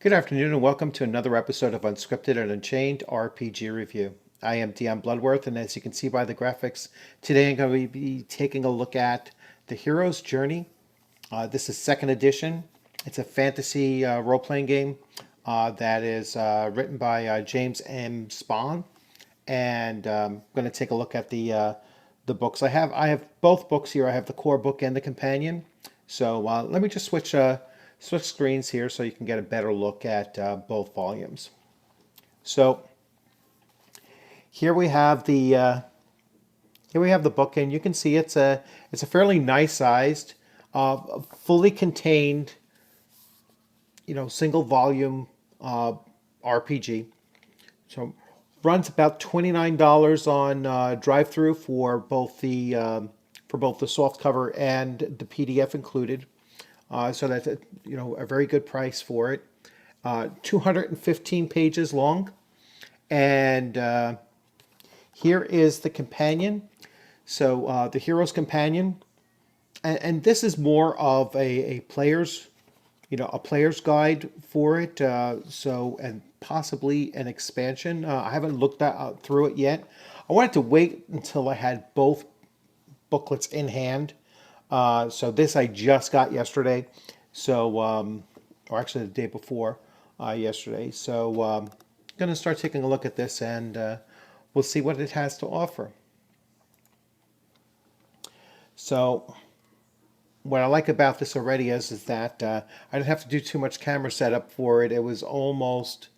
Good afternoon and welcome to another episode of Unscripted and Unchained RPG Review. I am Dion Bloodworth, and as you can see by the graphics, today I'm going to be taking a look at The Hero's Journey. This is second edition. It's a fantasy role-playing game that is written by James M. Spahn, and I'm going to take a look at the books. I have both books here. I have the core book and the companion. So let me just switch screens here so you can get a better look at both volumes. So here we have the book, and you can see it's a fairly nice sized, fully contained, single volume RPG. So runs about $29 on drive-through for both the soft cover and the PDF included. So that's a very good price for it. 215 pages long, and here is the companion. So the hero's companion, and this is more of a player's a player's guide for it. And possibly an expansion. I haven't looked through it yet. I wanted to wait until I had both booklets in hand. So this I just got yesterday, or actually the day before yesterday. So I'm going to start taking a look at this, and we'll see what it has to offer. So what I like about this already is that I didn't have to do too much camera setup for it. It was almost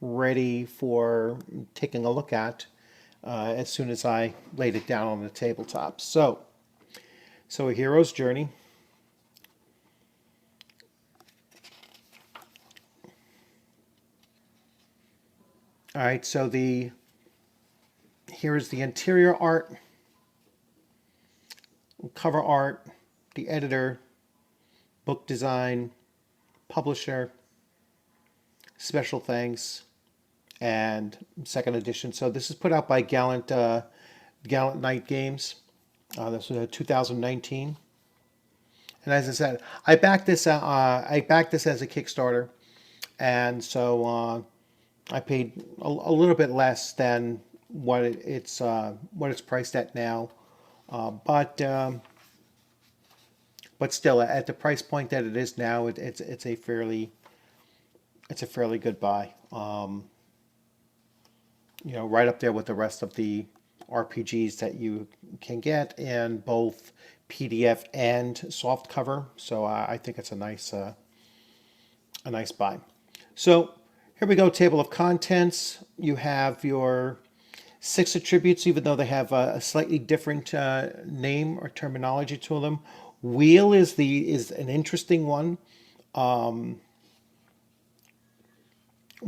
ready for taking a look at as soon as I laid it down on the tabletop. So a hero's journey. All right, so here's the interior art, cover art, the editor, book design, publisher, special thanks, and second edition. So this is put out by Gallant Knight Games. This was 2019, and as I said, I backed this. I backed this as a Kickstarter, and so I paid a little bit less than what it's priced at now, but still at the price point that it is now, it's a fairly good buy. Right up there with the rest of the RPGs that you can get in both PDF and soft cover. So I think it's a nice buy. So here we go. Table of contents. You have your 6 attributes, even though they have a slightly different name or terminology to them. Wheel is an interesting one. When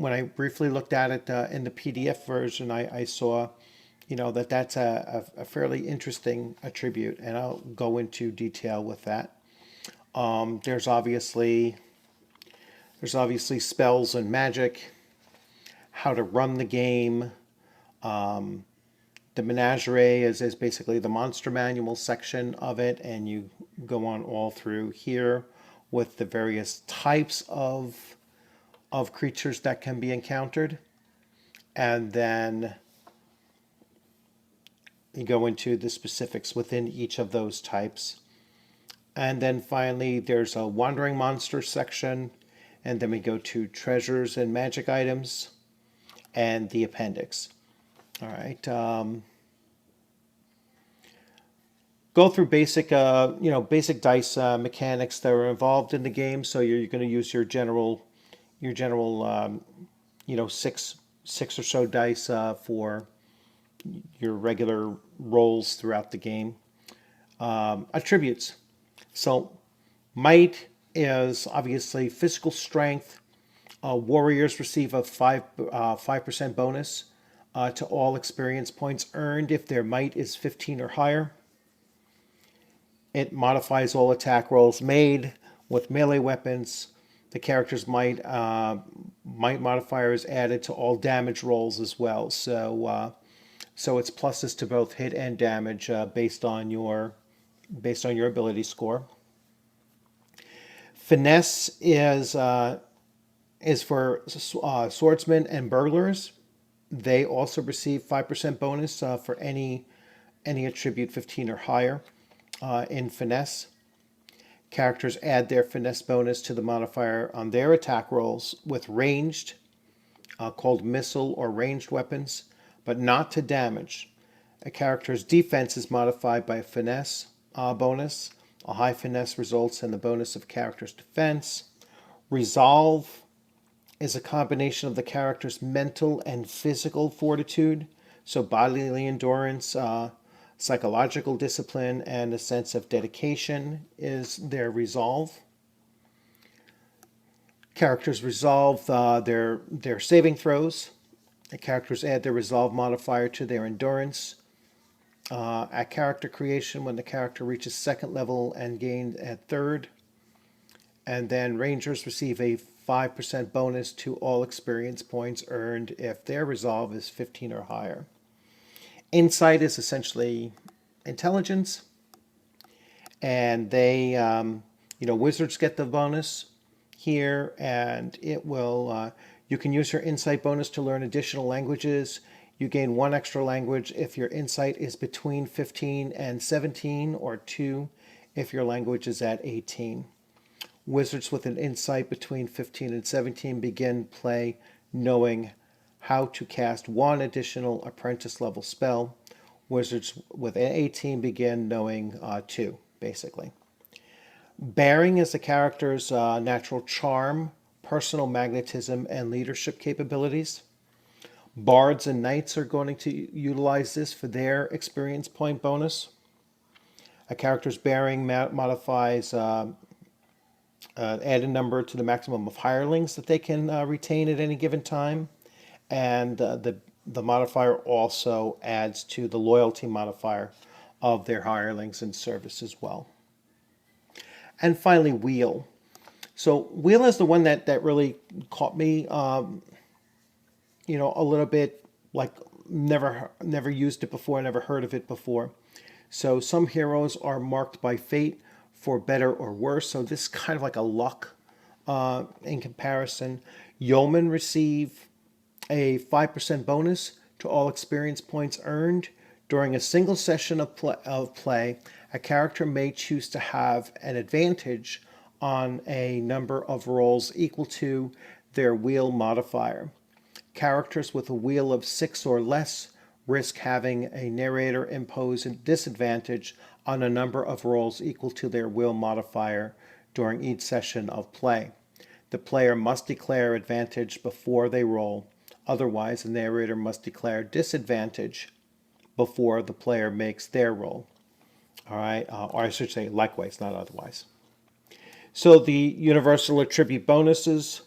I briefly looked at it in the PDF version, I saw, that's a fairly interesting attribute, and I'll go into detail with that. There's obviously spells and magic, how to run the game. The menagerie is basically the monster manual section of it, and you go on all through here with the various types of creatures that can be encountered. And then you go into the specifics within each of those types. And then finally, there's a wandering monster section. And then we go to treasures and magic items and the appendix. All right. Go through basic dice mechanics that are involved in the game. So you're going to use your general six or so dice for your regular rolls throughout the game. Attributes. So might is obviously physical strength. Warriors receive a 5% bonus to all experience points earned if their might is 15 or higher. It modifies all attack rolls made with melee weapons. The character's might modifier is added to all damage rolls as well. So it's pluses to both hit and damage based on your ability score. Finesse is is for swordsmen and burglars. They also receive 5% bonus for any attribute 15 or higher in finesse. Characters add their finesse bonus to the modifier on their attack rolls with ranged, called missile or ranged weapons, but not to damage. A character's defense is modified by a finesse bonus. A high finesse results in the bonus of character's defense. Resolve is a combination of the character's mental and physical fortitude, so bodily endurance, psychological discipline, and a sense of dedication is their resolve. Characters resolve their saving throws. The characters add their resolve modifier to their endurance. At character creation, when the character reaches second level and gained at third. And then Rangers receive a 5% bonus to all experience points earned if their resolve is 15 or higher. Insight is essentially intelligence. And wizards get the bonus here, and it will, you can use your insight bonus to learn additional languages. You gain one extra language if your insight is between 15 and 17, or 2 if your language is at 18. Wizards with an insight between 15 and 17 begin play knowing how to cast one additional apprentice level spell. Wizards with an 18 begin knowing 2, basically. Bearing is the character's natural charm, personal magnetism, and leadership capabilities. Bards and knights are going to utilize this for their experience point bonus. A character's bearing modifies add a number to the maximum of hirelings that they can retain at any given time. And the modifier also adds to the loyalty modifier of their hirelings in service as well. And finally, wheel. So wheel is the one that really caught me, a little bit, like never used it before, never heard of it before. So some heroes are marked by fate for better or worse. So this is kind of like a luck in comparison. Yeoman receive a 5% bonus to all experience points earned. During a single session of play, a character may choose to have an advantage on a number of rolls equal to their wheel modifier. Characters with a wheel of 6 or less risk having a narrator impose a disadvantage on a number of rolls equal to their wheel modifier during each session of play. The player must declare advantage before they roll. Otherwise, the narrator must declare disadvantage before the player makes their roll. All right, or I should say likewise, not otherwise. So the universal attribute bonuses: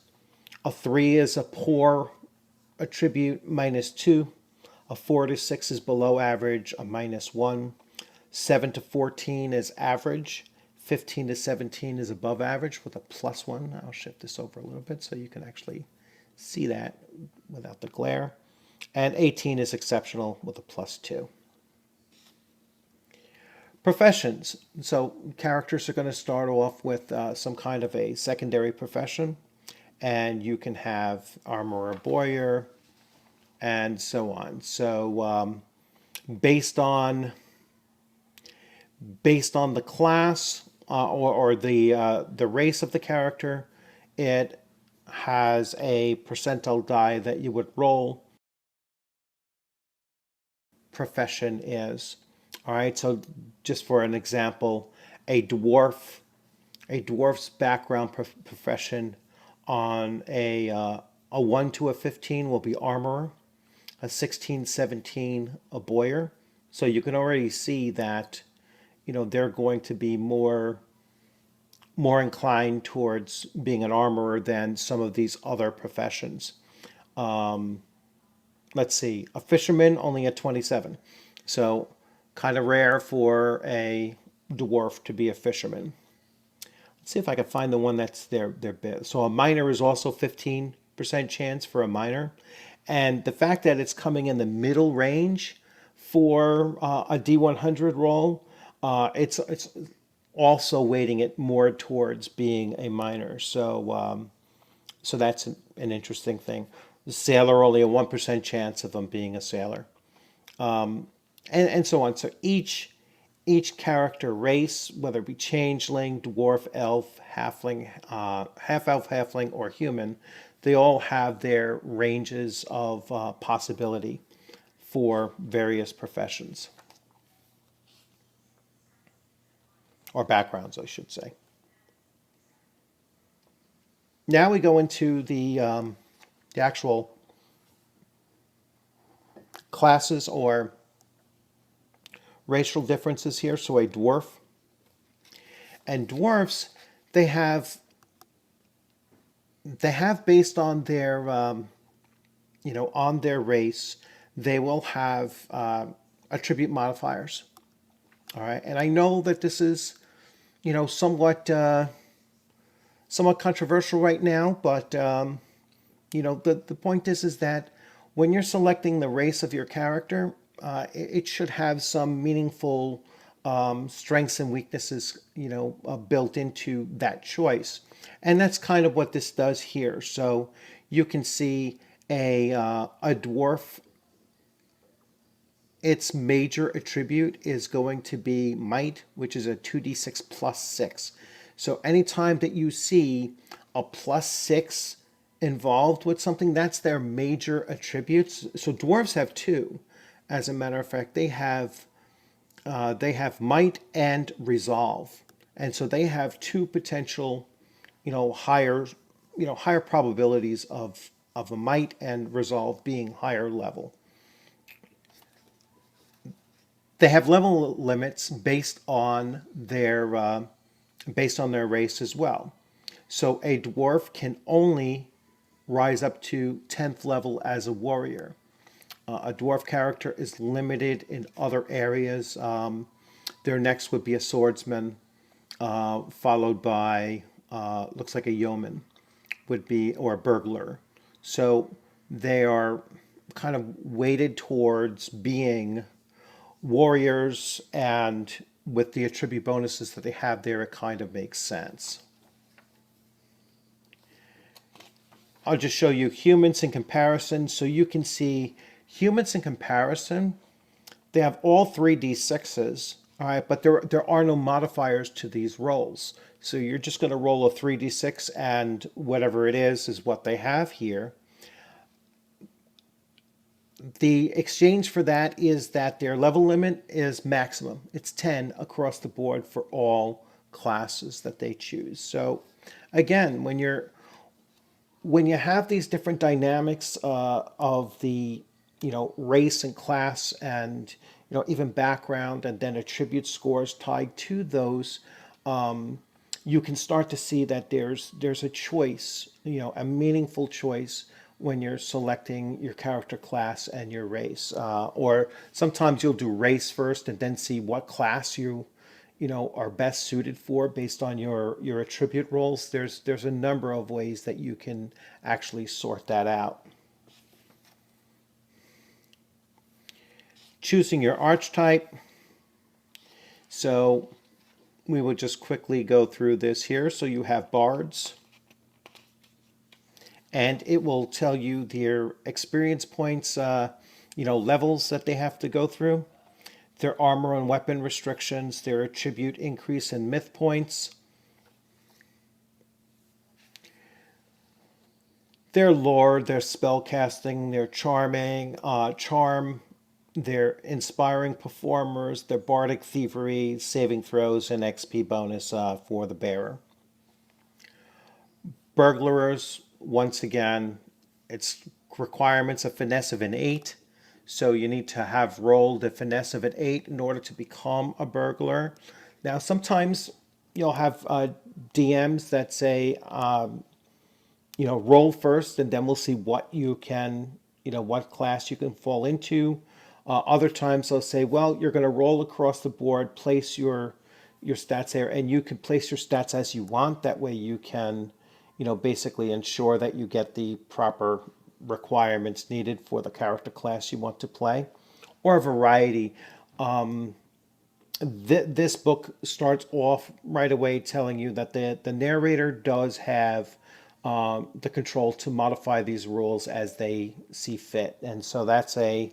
a 3 is a poor attribute, -2. A 4 to 6 is below average, a -1. 7 to 14 is average. 15 to 17 is above average with a +1. I'll shift this over a little bit so you can actually see that without the glare. And 18 is exceptional with a +2. Professions. So characters are going to start off with some kind of a secondary profession. And you can have armorer, bowyer, and so on. So based on the class or the race of the character, it has a percentile die that you would roll. Profession is. All right, so just for an example, a dwarf's background profession on a 1 to a 15 will be armorer, a 16, 17 a bowyer. So you can already see that, they're going to be more inclined towards being an armorer than some of these other professions. Let's see, a fisherman only at 27. So kind of rare for a dwarf to be a fisherman. Let's see if I can find the one that's their bit. So a miner is also 15% chance for a miner. And the fact that it's coming in the middle range for a D100 roll, it's also weighting it more towards being a miner. So So that's an interesting thing. The sailor, only a 1% chance of them being a sailor. And so on. So each character race, whether it be changeling, dwarf, elf, halfling, half elf, halfling, or human, they all have their ranges of possibility for various professions or backgrounds, I should say. Now we go into the actual classes or racial differences here. So a dwarf and dwarfs, they have based on their on their race, they will have attribute modifiers. All right, and I know that this is somewhat somewhat controversial right now, but the point is that when you're selecting the race of your character, it should have some meaningful strengths and weaknesses, built into that choice. And that's kind of what this does here. So you can see a dwarf, its major attribute is going to be might, which is a 2d6 plus 6. So anytime that you see a plus 6 involved with something, that's their major attributes. So dwarves have two. As a matter of fact, they have might and resolve, and so they have two potential, higher, higher probabilities of a might and resolve being higher level. They have level limits based on their race as well. So a dwarf can only rise up to 10th level as a warrior. A dwarf character is limited in other areas. Their next would be a swordsman, followed by looks like a yeoman would be, or a burglar. So they are kind of weighted towards being warriors, and with the attribute bonuses that they have there, it kind of makes sense. I'll just show you humans in comparison. So you can see humans in comparison, they have all 3d6s, all right, but there are no modifiers to these rolls. So you're just going to roll a 3d6 and whatever it is what they have here. The exchange for that is that their level limit is maximum. It's 10 across the board for all classes that they choose. So again, when you have these different dynamics of the race and class and even background and then attribute scores tied to those, you can start to see that there's a choice, a meaningful choice when you're selecting your character class and your race. Or sometimes you'll do race first and then see what class you are best suited for based on your attribute rolls. There's a number of ways that you can actually sort that out. Choosing your archetype. So we will just quickly go through this here. So you have Bards, and it will tell you their experience points, levels that they have to go through, their armor and weapon restrictions, their attribute increase in myth points, their lore, their spell casting, their charming, charm, their inspiring performers, their bardic thievery, saving throws, and XP bonus for the bearer. Burglars, once again, it's requirements of finesse of an 8. So you need to have rolled a finesse of an 8 in order to become a burglar. Now, sometimes you'll have DMs that say, roll first, and then we'll see what you can, what class you can fall into. Other times they'll say, well, you're going to roll across the board, place your stats there, and you can place your stats as you want. That way you can, basically ensure that you get the proper requirements needed for the character class you want to play, or a variety. This book starts off right away telling you that the narrator does have the control to modify these rules as they see fit. And so that's a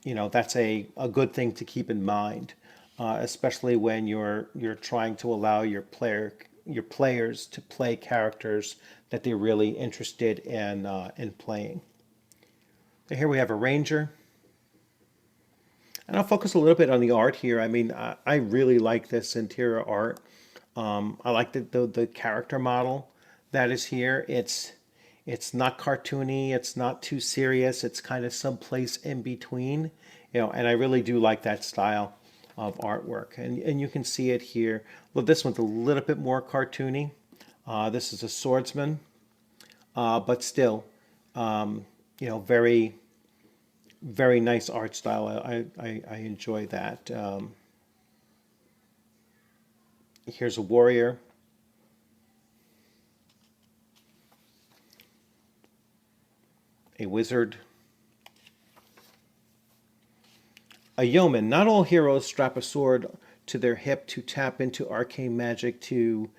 good thing to keep in mind, especially when you're trying to allow your players to play characters that they're really interested in playing. So here we have a ranger, and I'll focus a little bit on the art here. I mean, I really like this interior art. I like the character model that is here. It's not cartoony. It's not too serious. It's kind of someplace in between, and I really do like that style of artwork. And you can see it here. Well, this one's a little bit more cartoony. This is a swordsman, but still, very, very nice art style. I enjoy that. Here's a warrior. A wizard. A yeoman. Not all heroes strap a sword to their hip to tap into arcane magic to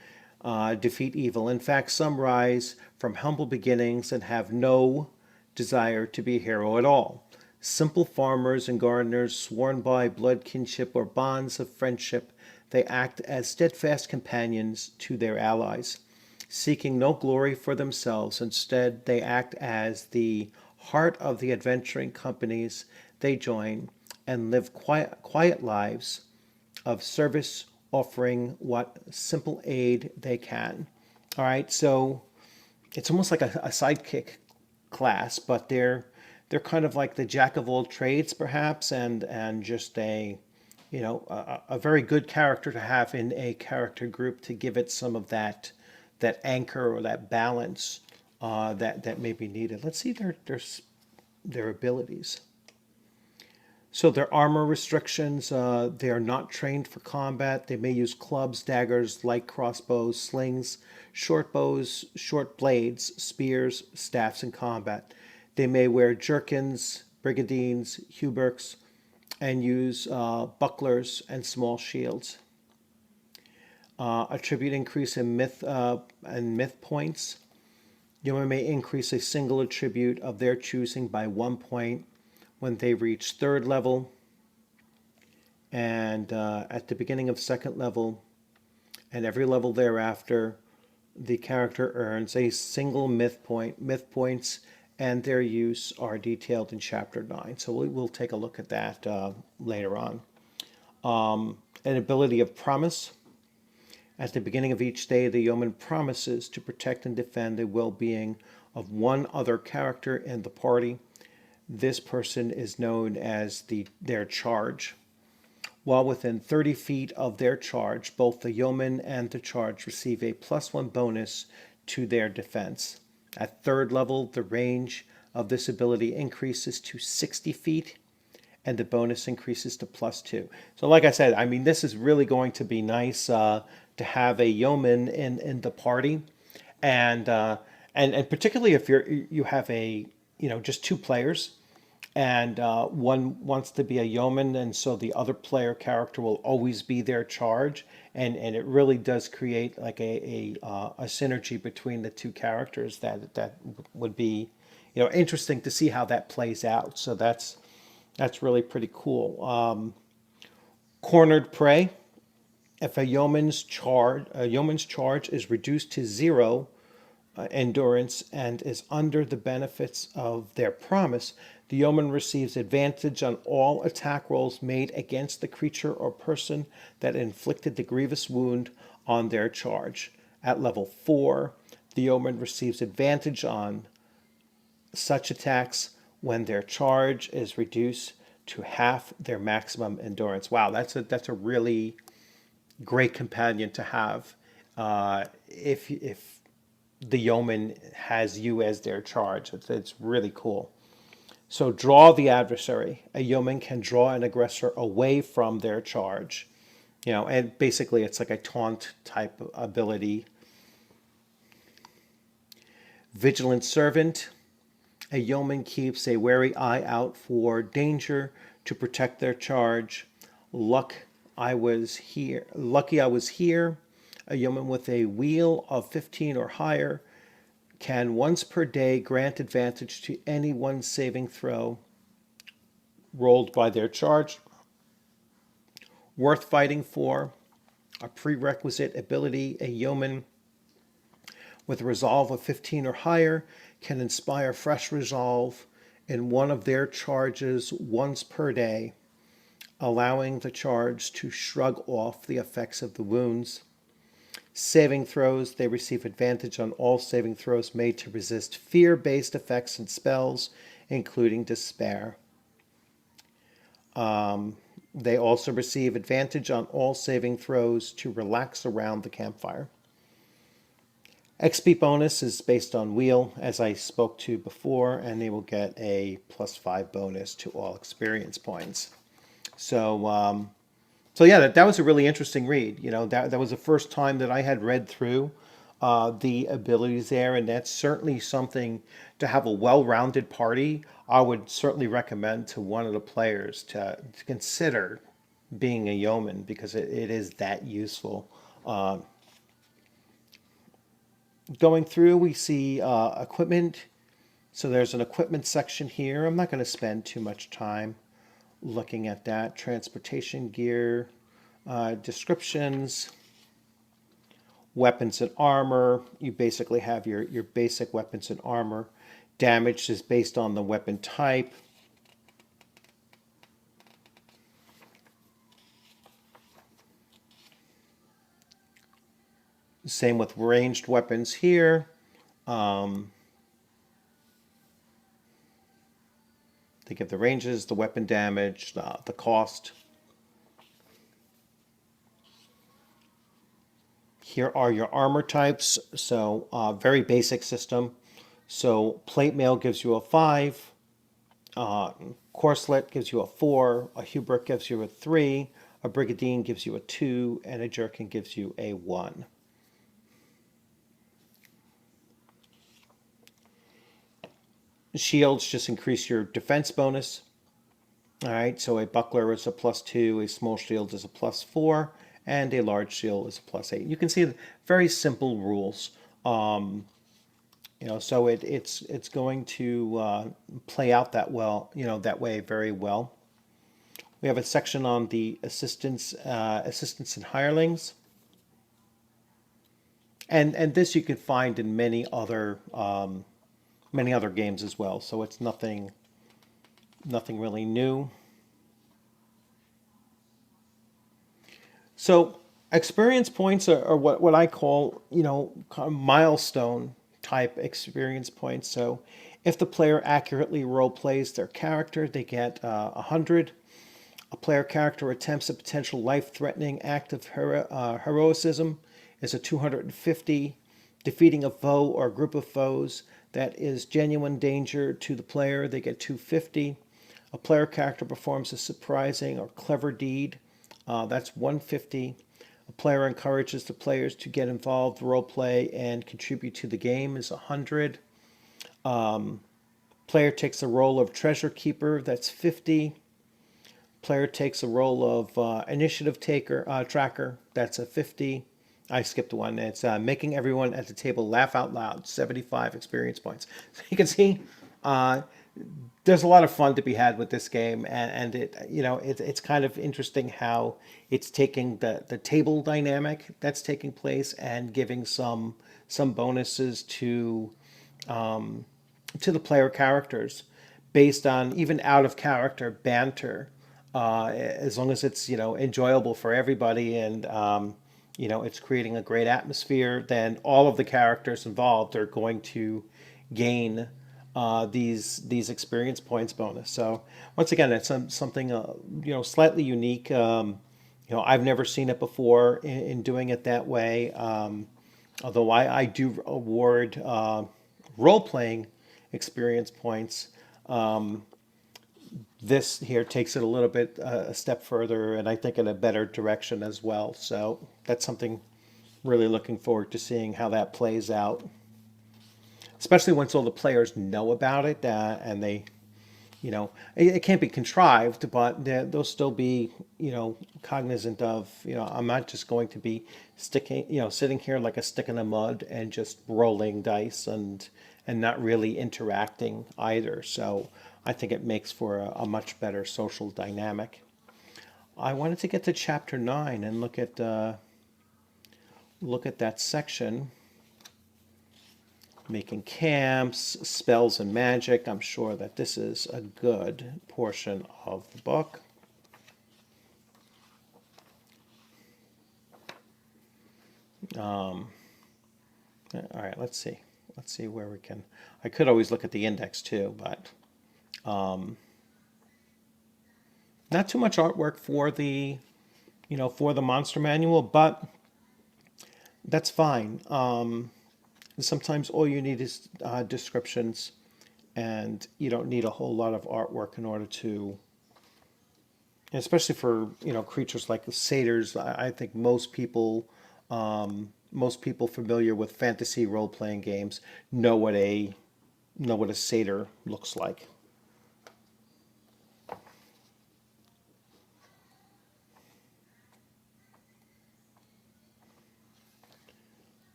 defeat evil. In fact, some rise from humble beginnings and have no desire to be a hero at all. Simple farmers and gardeners, sworn by blood kinship or bonds of friendship, they act as steadfast companions to their allies, seeking no glory for themselves. Instead, they act as the heart of the adventuring companies they join and live quiet lives of service, offering what simple aid they can. All right, so it's almost like a sidekick class, but they're kind of like the jack of all trades, perhaps, and just a very good character to have in a character group to give it some of that anchor or that balance that may be needed. Let's see their abilities. So their armor restrictions, they are not trained for combat. They may use clubs, daggers, light crossbows, slings, short bows, short blades, spears, staffs in combat. They may wear jerkins, brigandines, hauberks, and use bucklers and small shields. Attribute increase in myth points. Yeoman may increase a single attribute of their choosing by 1 point when they reach 3rd level, and at the beginning of 2nd level, and every level thereafter, the character earns a single myth point. Myth points and their use are detailed in Chapter 9. So we'll take a look at that later on. An ability of promise. At the beginning of each day, the yeoman promises to protect and defend the well-being of one other character in the party. This person is known as their charge. While within 30 feet of their charge, both the yeoman and the charge receive a +1 bonus to their defense. At 3rd level, the range of this ability increases to 60 feet, and the bonus increases to +2. So like I said, I mean, this is really going to be nice to have a yeoman in the party. And particularly if you have just 2 players, and one wants to be a yeoman, and so the other player character will always be their charge, and it really does create like a synergy between the 2 characters that would be interesting to see how that plays out. So that's really pretty cool. Cornered prey. If a yeoman's charge is reduced to 0 endurance and is under the benefits of their promise, the yeoman receives advantage on all attack rolls made against the creature or person that inflicted the grievous wound on their charge. At level 4, the yeoman receives advantage on such attacks when their charge is reduced to half their maximum endurance. Wow, that's a really great companion to have if the yeoman has you as their charge. It's really cool. So draw the adversary. A yeoman can draw an aggressor away from their charge. And basically it's like a taunt type ability. Vigilant servant. A yeoman keeps a wary eye out for danger to protect their charge. Lucky I was here. A yeoman with a wheel of 15 or higher can once per day grant advantage to any one saving throw rolled by their charge. Worth fighting for. A prerequisite ability, a yeoman with a resolve of 15 or higher can inspire fresh resolve in one of their charges once per day, allowing the charge to shrug off the effects of the wounds. Saving throws, they receive advantage on all saving throws made to resist fear-based effects and spells, including despair. They also receive advantage on all saving throws to relax around the campfire. XP bonus is based on wheel, as I spoke to before, and they will get a +5 bonus to all experience points. So, yeah, that was a really interesting read. You know, that was the first time that I had read through the abilities there, and that's certainly something to have a well-rounded party. I would certainly recommend to one of the players to consider being a yeoman, because it is that useful. Going through, we see equipment. So there's an equipment section here. I'm not going to spend too much time looking at that. Transportation gear, descriptions, weapons and armor. You basically have your basic weapons and armor. Damage is based on the weapon type. Same with ranged weapons here. They give the ranges, the weapon damage, the cost. Here are your armor types. So very basic system. So plate mail gives you a 5. Corselet gives you a 4. A hauberk gives you a 3. A brigandine gives you a 2. And a jerkin gives you a 1. Shields just increase your defense bonus. All right, so a buckler is a +2, a small shield is a +4, and a large shield is a +8. You can see very simple rules. You know, so it's going to play out that well, you know, that way very well. We have a section on the assistants and hirelings, and this you can find in many other games as well. So it's nothing really new. So experience points are what I call, you know, kind of milestone type experience points. So if the player accurately role plays their character, they get 100. A player character attempts a potential life-threatening act of heroism is a 250. Defeating a foe or a group of foes that is genuine danger to the player, they get 250. A player character performs a surprising or clever deed, that's 150. A player encourages the players to get involved, role play, and contribute to the game is 100. Player takes the role of treasure keeper, that's 50. Player takes the role of initiative tracker, that's a 50. I skipped one. It's making everyone at the table laugh out loud, 75 experience points. So you can see there's a lot of fun to be had with this game, and it, you know, it's kind of interesting how it's taking the table dynamic that's taking place and giving some bonuses to the player characters based on even out of character banter, as long as it's, you know, enjoyable for everybody, and you know, it's creating a great atmosphere, then all of the characters involved are going to gain these experience points bonus. So once again, it's something you know, slightly unique. You know, I've never seen it before in doing it that way. Although I do award role playing experience points. This here takes it a little bit a step further, and I think in a better direction as well. So that's something really looking forward to seeing how that plays out, especially once all the players know about it, and they it can't be contrived, but they'll still be, cognizant of, I'm not just going to be sitting here like a stick in the mud and just rolling dice and not really interacting either. So I think it makes for a much better social dynamic. I wanted to get to chapter 9 and look at that section. Making camps, spells and magic. I'm sure that this is a good portion of the book. All right, let's see. Let's see where we can. I could always look at the index too, but not too much artwork for the monster manual, but that's fine. Sometimes all you need is descriptions, and you don't need a whole lot of artwork in order to, especially for creatures like the satyrs. I think most people familiar with fantasy role playing games know what a satyr looks like.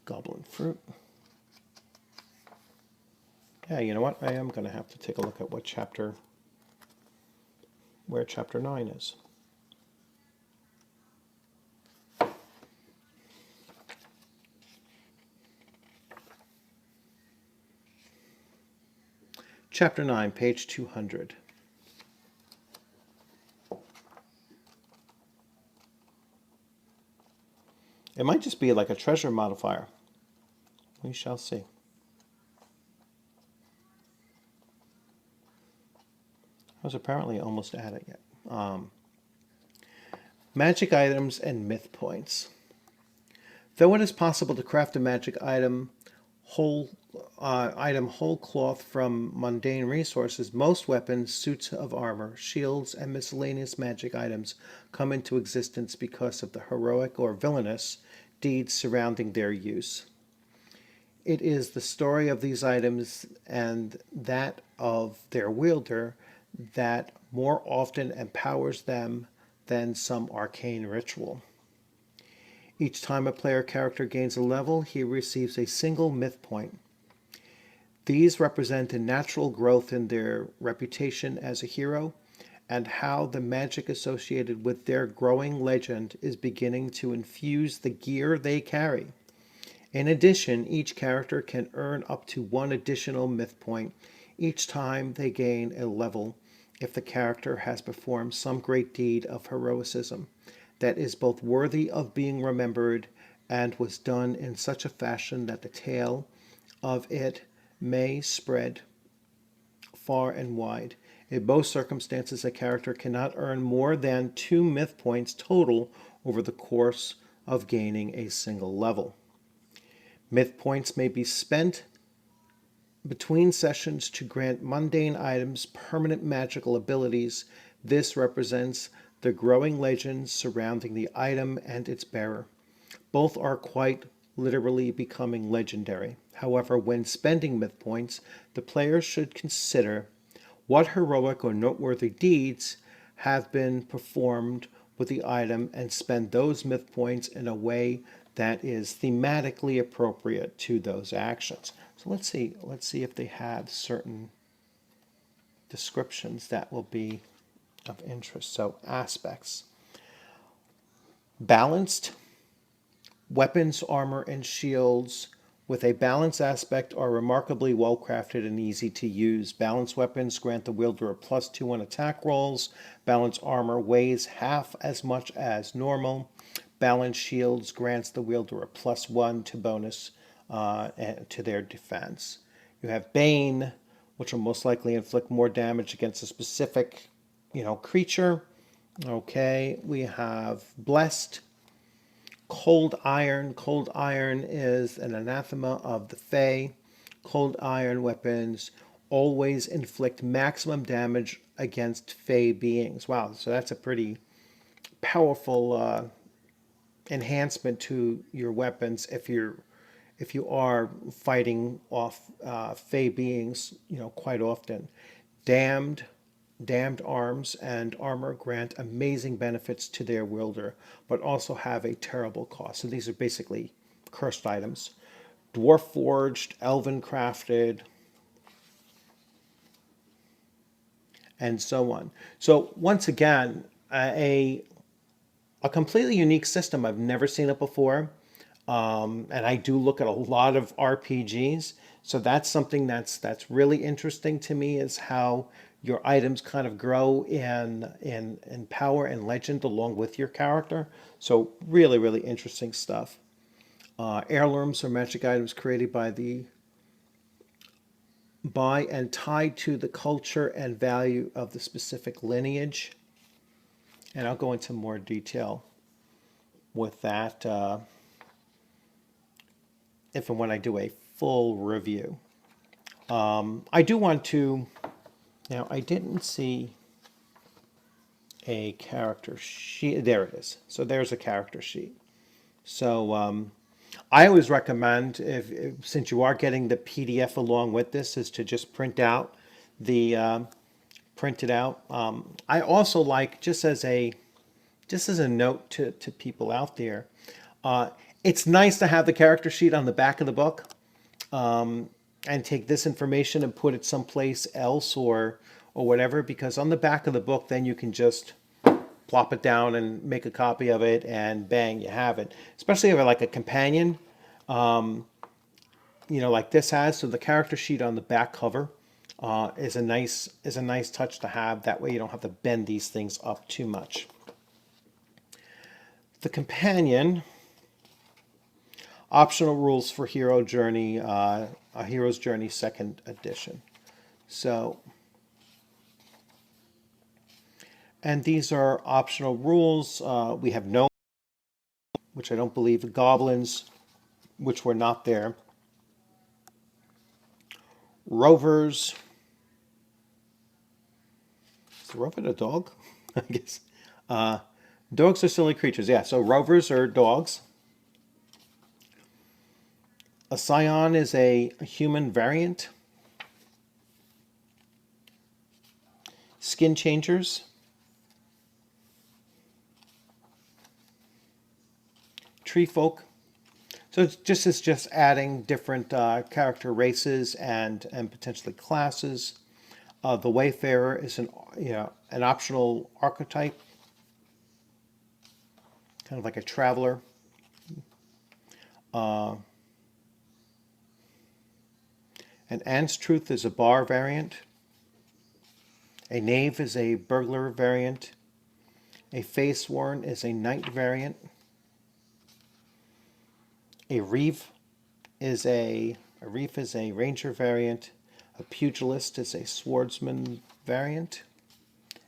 Goblin fruit. Yeah, you know what? I am going to have to take a look at where chapter 9 is. Chapter 9, page 200. It might just be like a treasure modifier. We shall see. I was apparently almost at it yet. Magic items and myth points. Though it is possible to craft a magic whole cloth from mundane resources, most weapons, suits of armor, shields, and miscellaneous magic items come into existence because of the heroic or villainous deeds surrounding their use. It is the story of these items and that of their wielder that more often empowers them than some arcane ritual. Each time a player character gains a level, he receives a single myth point. These represent a natural growth in their reputation as a hero and how the magic associated with their growing legend is beginning to infuse the gear they carry. In addition, each character can earn up to one additional myth point each time they gain a level if the character has performed some great deed of heroicism that is both worthy of being remembered and was done in such a fashion that the tale of it may spread far and wide. In both circumstances, a character cannot earn more than 2 myth points total over the course of gaining a single level. Myth points may be spent between sessions to grant mundane items permanent magical abilities. This represents the growing legends surrounding the item and its bearer. Both are quite literally becoming legendary. However, when spending myth points, the player should consider what heroic or noteworthy deeds have been performed with the item and spend those myth points in a way that is thematically appropriate to those actions. So let's see if they have certain descriptions that will be of interest. So aspects. Balanced. Weapons, armor, and shields with a balanced aspect are remarkably well crafted and easy to use. Balanced weapons grant the wielder a +2 on attack rolls. Balanced armor weighs half as much as normal. Balanced shields grants the wielder a +1 to bonus to their defense. You have Bane, which will most likely inflict more damage against a specific, creature. Okay, we have Blessed. Cold Iron. Cold Iron is an anathema of the Fae. Cold Iron weapons always inflict maximum damage against Fae beings. Wow, so that's a pretty powerful enhancement to your weapons if you're if you are fighting off fey beings, quite often. Damned, damned arms and armor grant amazing benefits to their wielder, but also have a terrible cost. So these are basically cursed items. Dwarf forged, elven crafted, and so on. So once again, a completely unique system. I've never seen it before. And I do look at a lot of RPGs. So that's something that's really interesting to me, is how your items kind of grow in power and legend along with your character. So really, really interesting stuff. Heirlooms are magic items created by and tied to the culture and value of the specific lineage. And I'll go into more detail with that if and when I do a full review. I do want to, now I didn't see a character sheet. There it is. So there's a character sheet. So I always recommend, if since you are getting the PDF along with this, is to just print it out. I also like, just as a note to people out there, it's nice to have the character sheet on the back of the book, and take this information and put it someplace else or whatever, because on the back of the book, then you can just plop it down and make a copy of it, and bang, you have it. Especially if like a companion, like this has. So the character sheet on the back cover is a nice touch to have. That way you don't have to bend these things up too much. The companion, optional rules for Hero Journey, a Hero's Journey 2nd edition. So, and these are optional rules. We have no, which I don't believe, goblins, which were not there. Rovers. Is the rover a dog? I guess. Dogs are silly creatures. Yeah, so rovers are dogs. A scion is a human variant. Skin changers. Tree folk. So it's just adding different character races and potentially classes. The Wayfarer is an optional archetype, kind of like a traveler. An Ant's Truth is a bar variant. A Knave is a burglar variant. A Face Worn is a knight variant. A Reeve is a ranger variant. A Pugilist is a swordsman variant.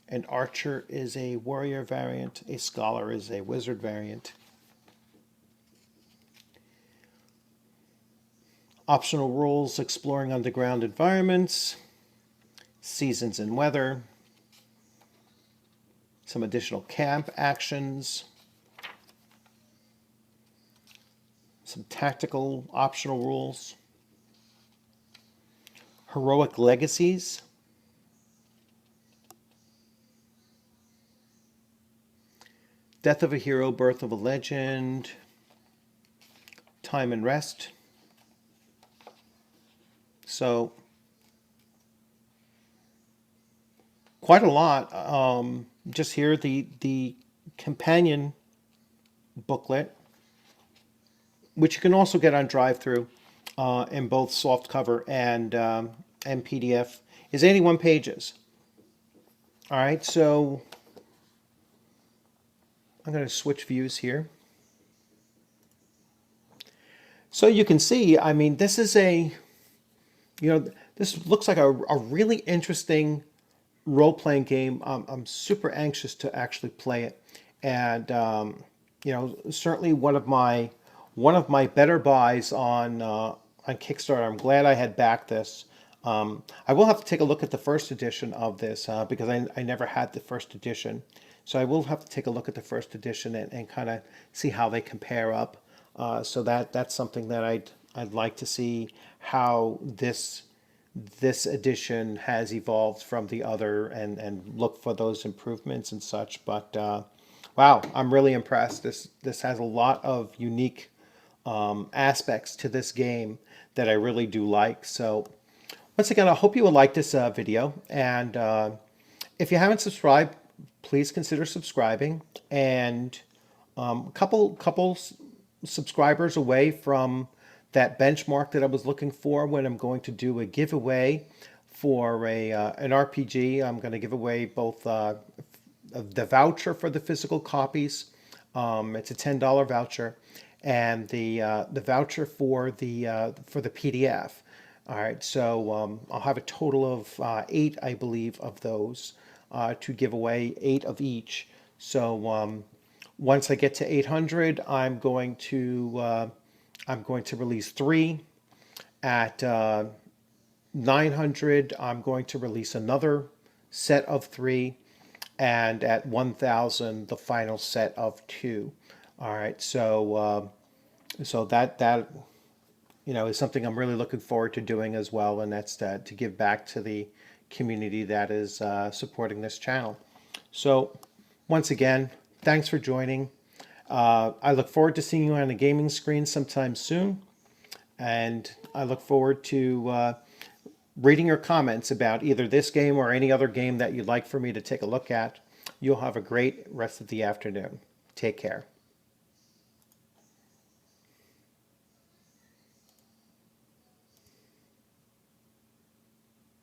An Archer is a warrior variant. A Scholar is a wizard variant. Optional rules: exploring underground environments, seasons and weather, some additional camp actions, some tactical optional rules, heroic legacies, death of a hero, birth of a legend, time and rest. So quite a lot. Just here, the companion booklet, which you can also get on drive-through in both softcover and PDF, is 81 pages. All right, so I'm going to switch views here. So you can see, I mean, this is this looks like a really interesting role-playing game. I'm super anxious to actually play it, and certainly one of my better buys on Kickstarter. I'm glad I had backed this. I will have to take a look at the first edition of this because I never had the first edition, so I will have to take a look at the first edition and kind of see how they compare up. So that's something that I'd like to see how this edition has evolved from the other, and look for those improvements and such. But wow, I'm really impressed. This has a lot of unique aspects to this game that I really do like. So once again, I hope you will like this video. And if you haven't subscribed, please consider subscribing. And couple subscribers away from that benchmark that I was looking for when I'm going to do a giveaway for an RPG. I'm going to give away both the voucher for the physical copies. It's a $10 voucher, and the voucher for the PDF. All right, so I'll have a total of 8, I believe, of those to give away, 8 of each. So once I get to 800, I'm going to release 3. At 900, I'm going to release another set of 3, and at 1,000, the final set of 2. All right, so that is something I'm really looking forward to doing as well, and that's to give back to the community that is supporting this channel. So once again, thanks for joining. I look forward to seeing you on a gaming screen sometime soon, and I look forward to reading your comments about either this game or any other game that you'd like for me to take a look at. You'll have a great rest of the afternoon. Take care.